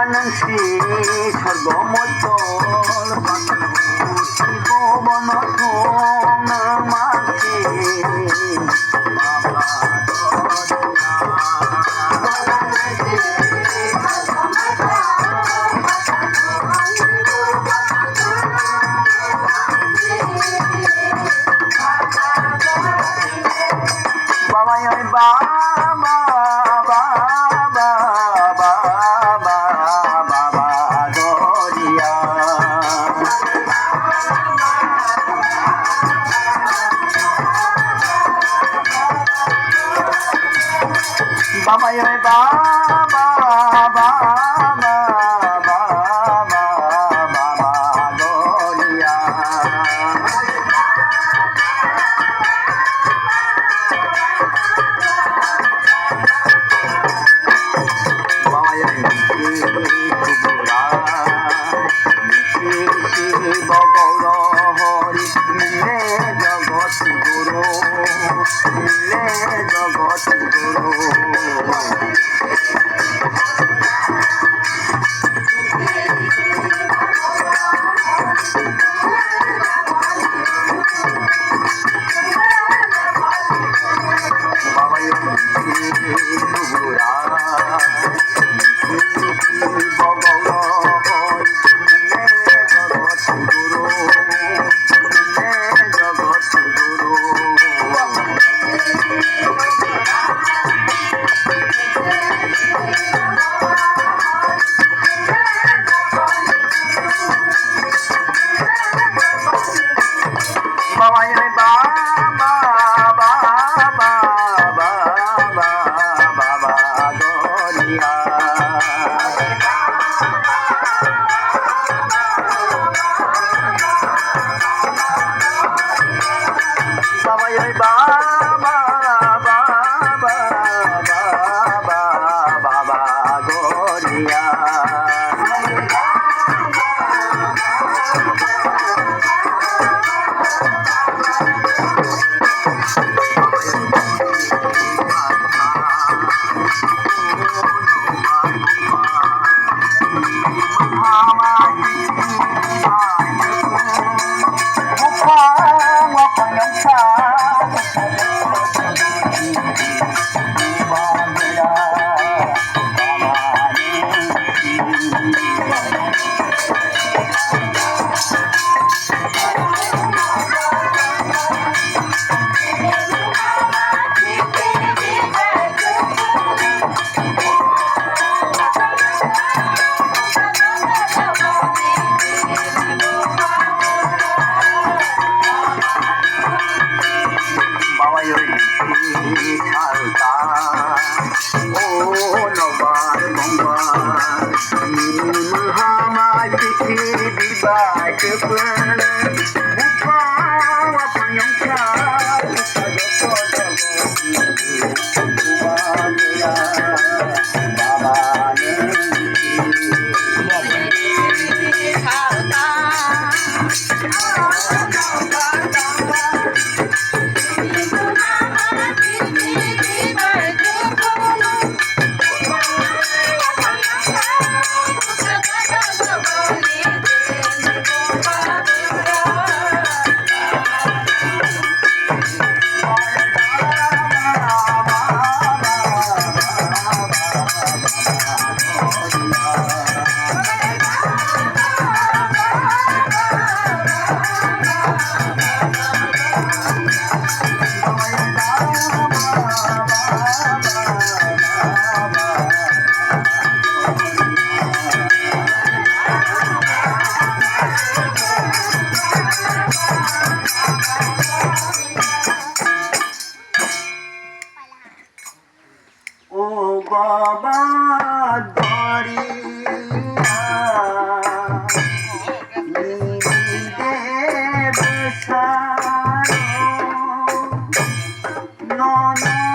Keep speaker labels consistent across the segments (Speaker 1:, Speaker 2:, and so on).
Speaker 1: মানসী সর্বমতল ভুবন মাসে বাবা জগৎ গুরু বাবা ওই বাবা বাবা বাবা বাবা গরিয়া বাবা গরিয়া দেব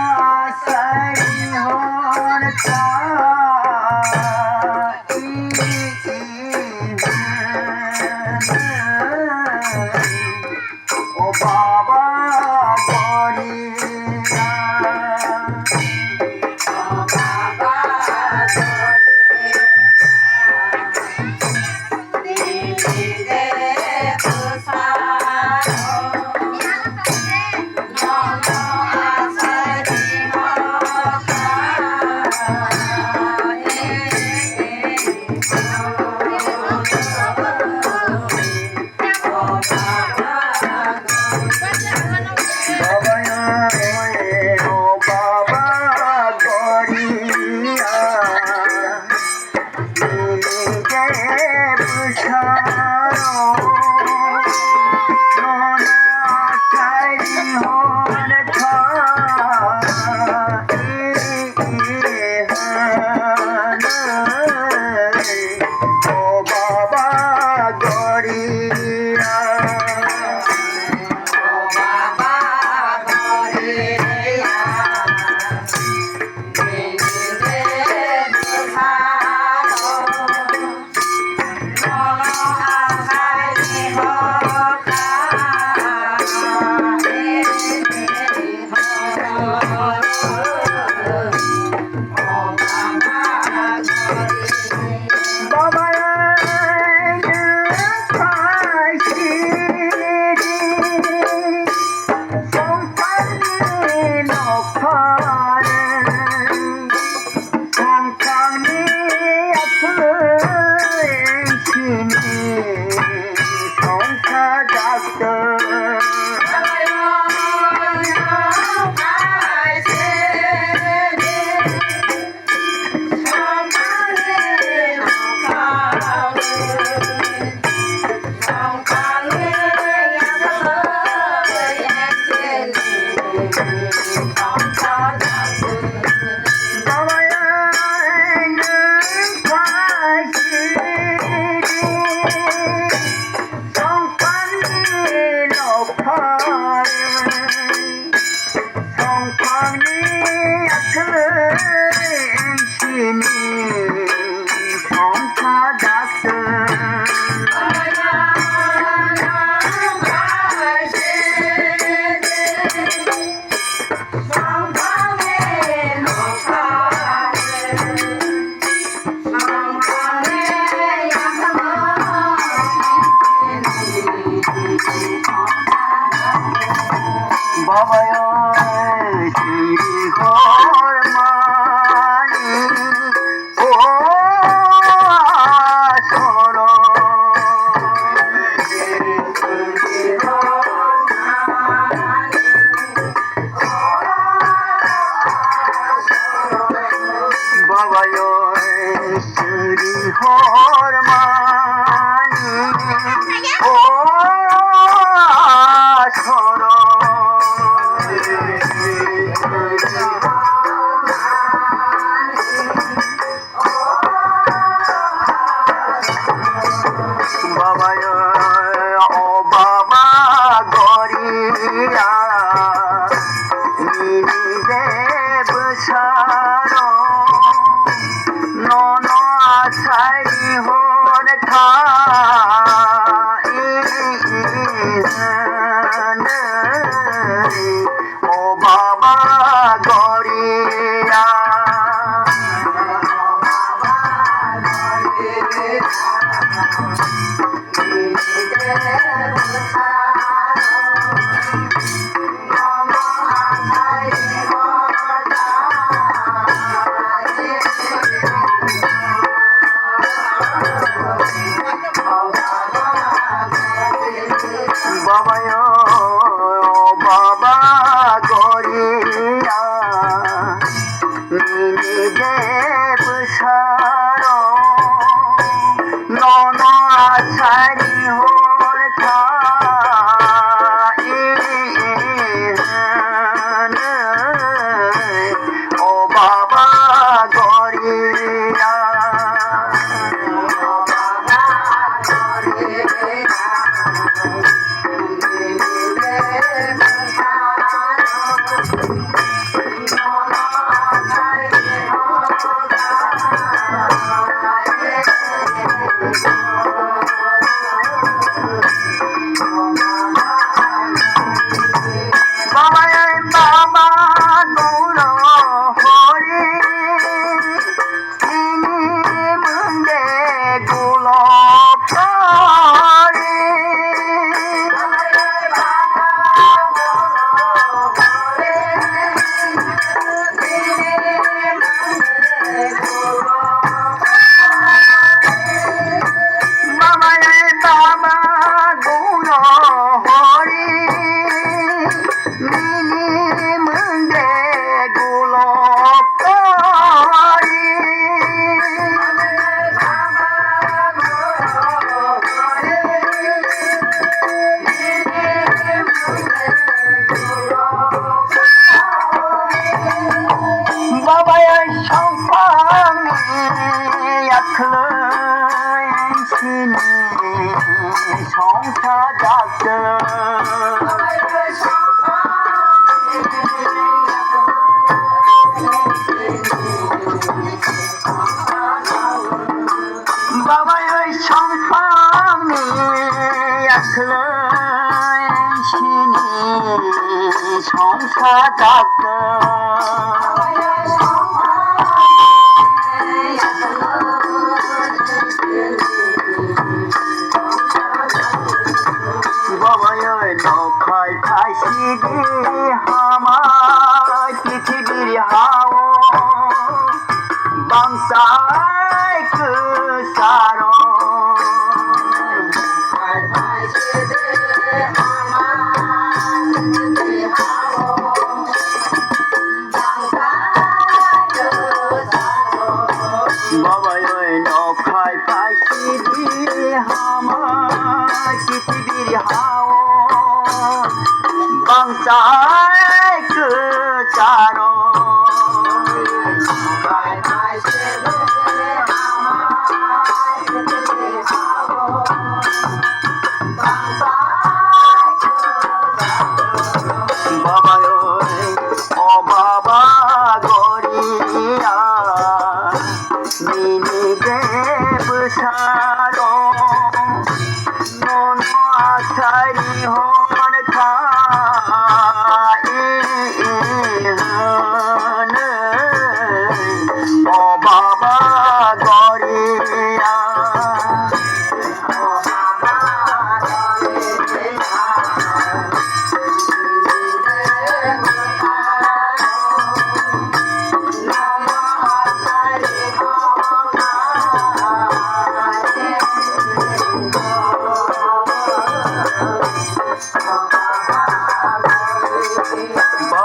Speaker 1: ননাশারি হর ও বাবা গরিয়া Fire. শ্রীহর মানি ও আসর বাবায় শ্রীহর মানি ও আসর বাবায় ও বাবা গরিয়া মিনি দেব সার নন আছাই হর খাই ও বাবা গরিয়া বাবায় বাবা গরিয়া মিনি দেব সার নন আছারি হর খাই ও বাবা গরিয়া বাবা গৌর হরি মুন্ডে গোলপ বাবা গৌর হরি মিনি মুন্ডে গোলপ বাবা সংসার বাবা সংসারে সংসার বাবায় নৌকায় ফাঁসি দিয়ে আমার পৃথিবীর হাও বাংসায় সারো বাবায় নৌকায় ফাঁসি দিয়ে আমার পৃথিবীর হাও বাংসায় সারো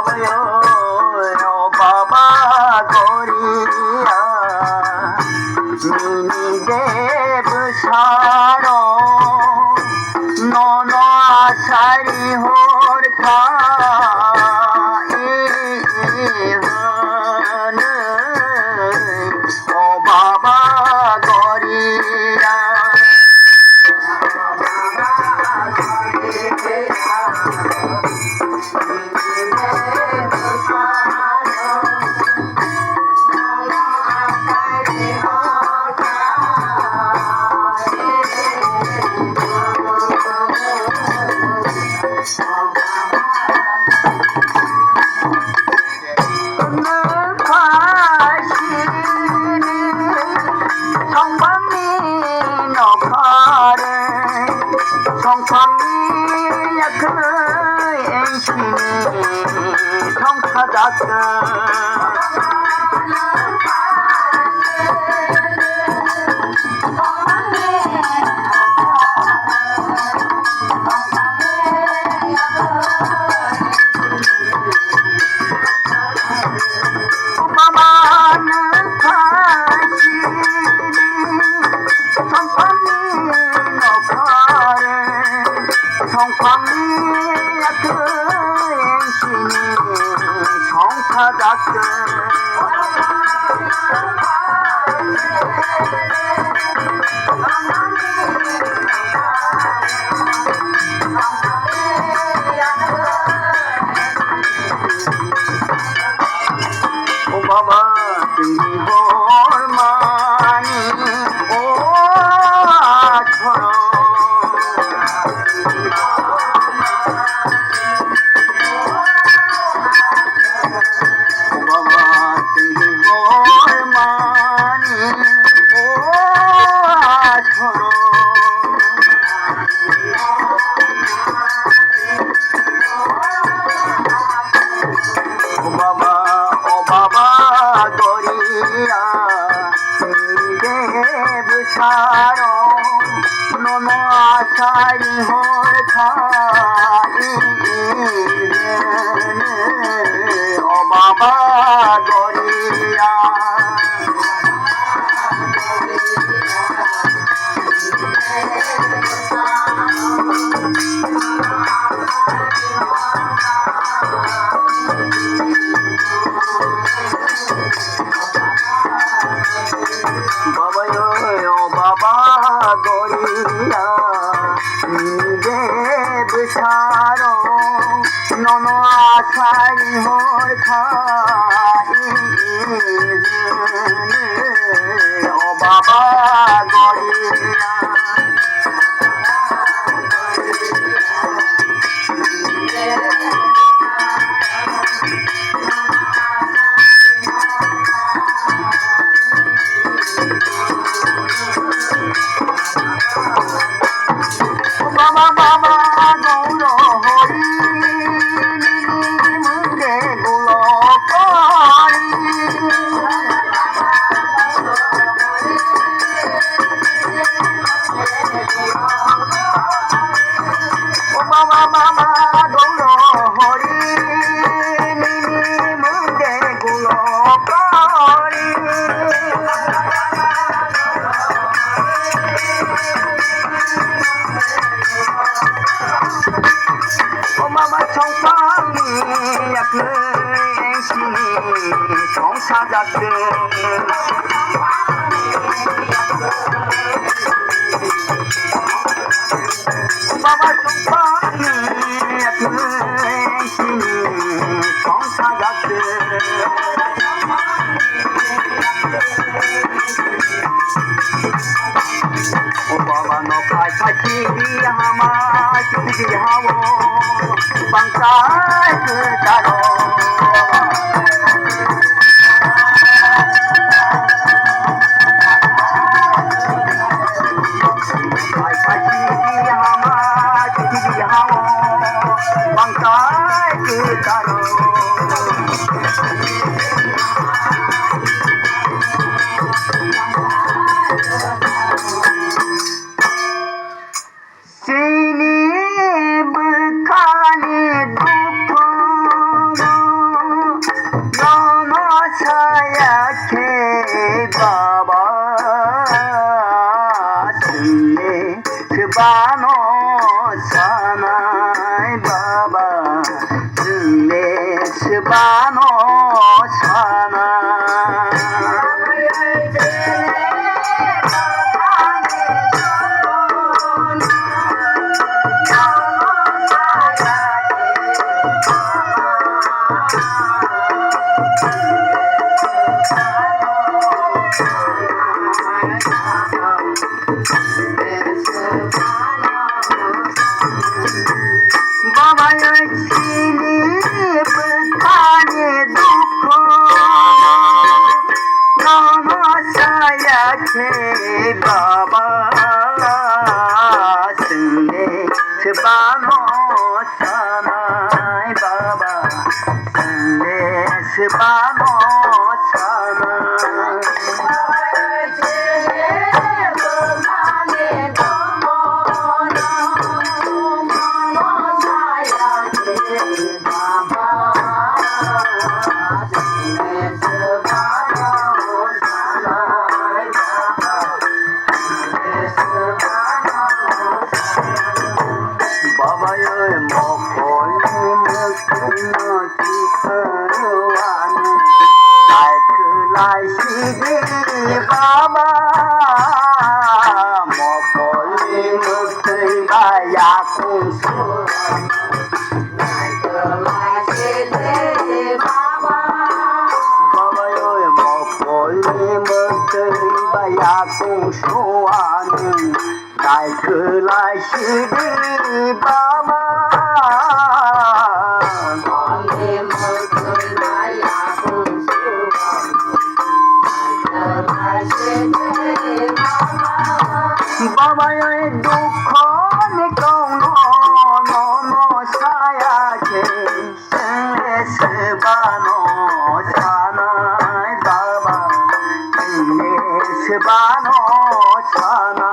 Speaker 1: বাবায় ও বাবা গরিয়া মিনি দেব সার নন আছারি হোর খা ও বাবা গরিয়া বানো ছানা বাবা চিনি খানে দুঃখ নমসায়াছে বাবা শুনে বানো ছানায় বাবা শুনে বানো ছানা Baba, mokoli mukti baya kunsu. Baba yoy mokoli mukti baya kunsu anu. Dai kelai sidi Baba. Mokoli mukti baya kunsu. বাবা দুঃখ নমসায়াছে বানো ছানায় বাবা বানো ছানা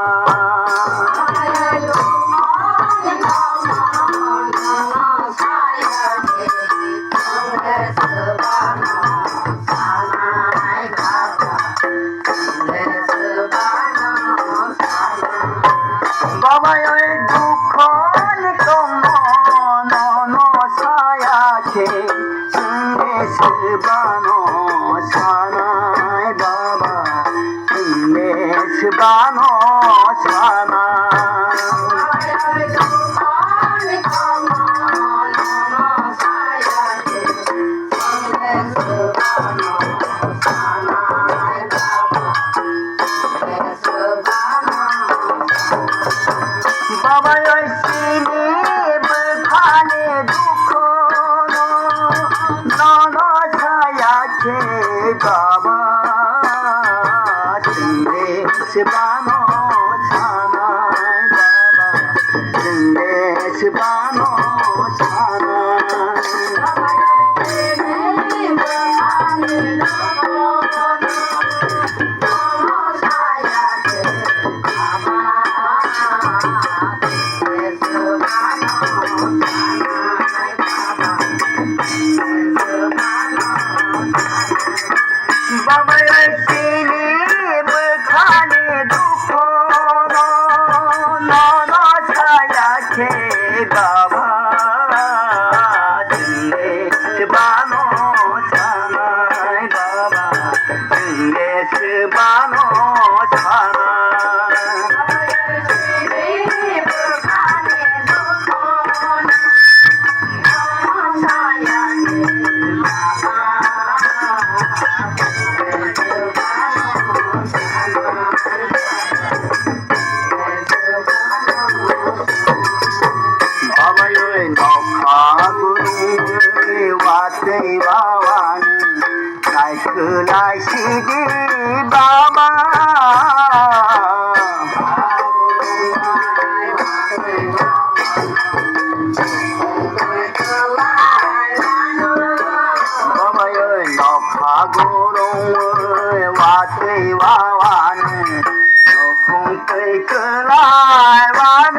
Speaker 1: বাবা দুঃখ নমসায়াছে বানো ছানায় বাবা বানো ছানা বাবা চিনি খানে দুঃখ নমসায়াছে বাবা শুনে বানো ছানায় বাবা শুনে বানো ছানা বাবা চিনি খানে দুঃখ নমসায়াছে বাবা বানো ছানায় বাবা বানো ছানা Lai sidi Baba Baba ơi nó phá gurung wate wawan nó không cây cơ lai wan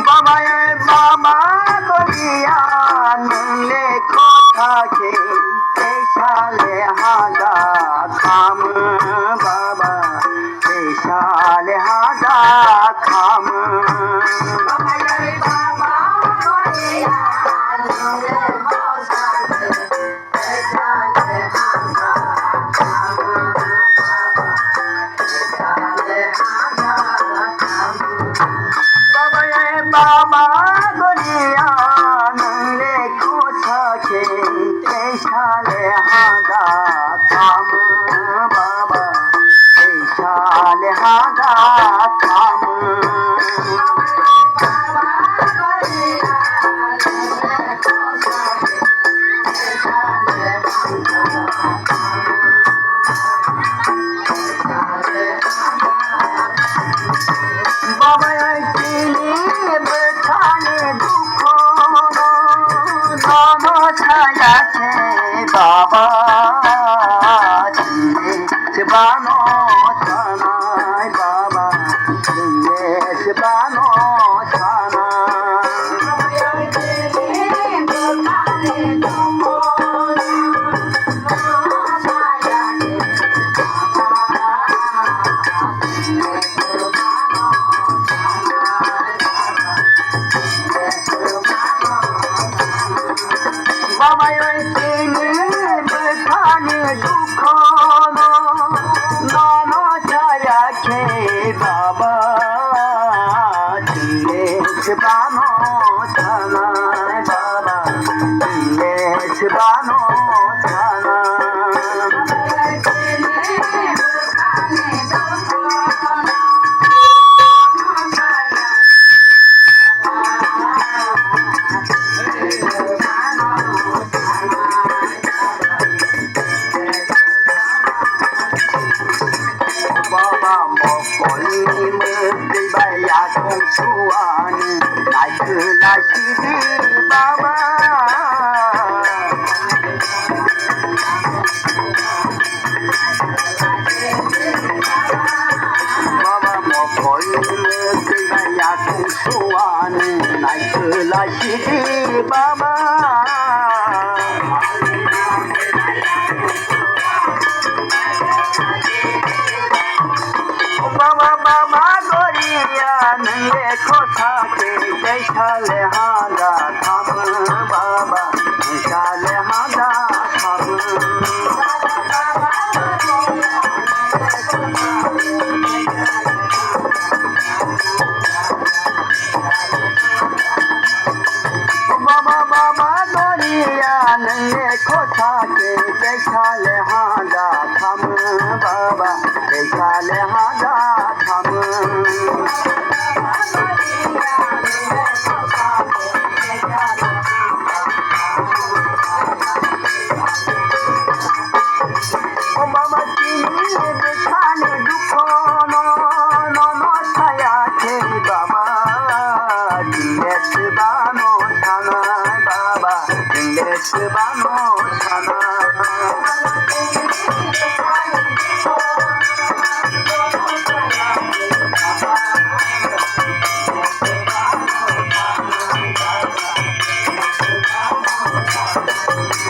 Speaker 1: Baba Baba Korea nile kotha ke sale hada kham Baba कैशाले हादा खाम बाबा गोरिया नंगे खोसके कैशाले हादा खाम बाबा कैशाले हादा खाम बाबा बाबा शिवानो छानाय बाबा शिवानो छाना बाबा बाबा शिवानो छानाय बाबा शिवानो छाना बाबा मोकोली मुक्ति बया सुआन नाइकला शिदी बाबा बाबा मोकोली मुक्ति बया सुआन नाइकला शिदी बाबा बाबा बाबा गोरिया नंगे खोसाके कैशाले हादा खाम बाबा कैशाले हादा खाम बाबा बाबा गोरिया नंगे खोसाके कैशाले हादा खाम बाबा कैशाले हादा खाम बाबा चिनी बिछाने दुखो नो छाया थे बाबा दिलेश बानो छाना बाबा दिलेश बानो छाना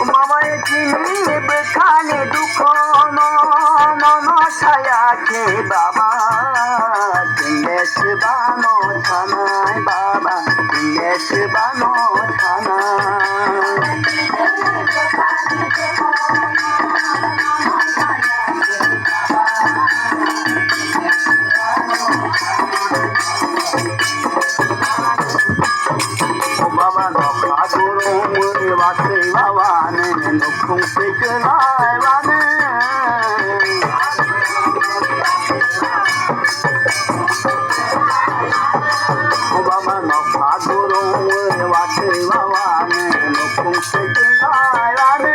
Speaker 1: बाबा चिनी बिछाने दुखो नो छाया थे बाबा दिलेश बानो छाना बाबा दिलेश बानो छाना बाबा नौका गुरु मुनि वासे बाबाने नुखुं से चलाए वाने बाबा नौका गुरु मुनि वासे बाबाने नुखुं से चलाए वाने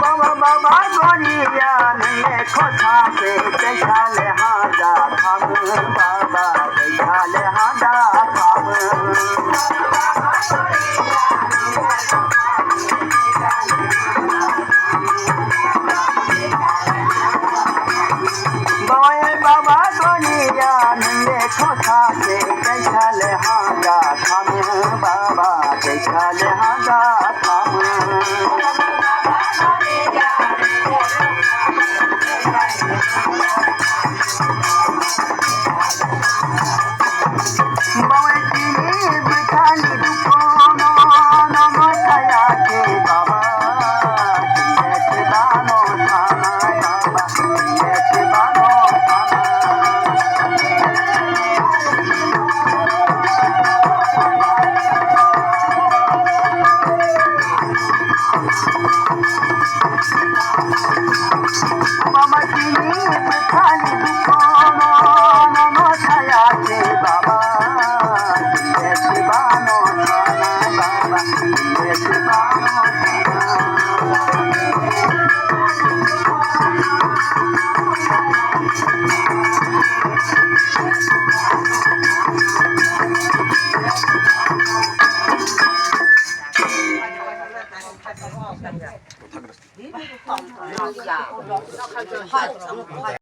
Speaker 1: बाबा बाबा गोरिया नंगे खोसाके कैशाले हादा खाम बाबा कैशाले हादा खाम बाबा गोरिया नंगे खोसाके कैशाले हादा खाम बाबा कैशाले हादा खाम
Speaker 2: 다 그랬어.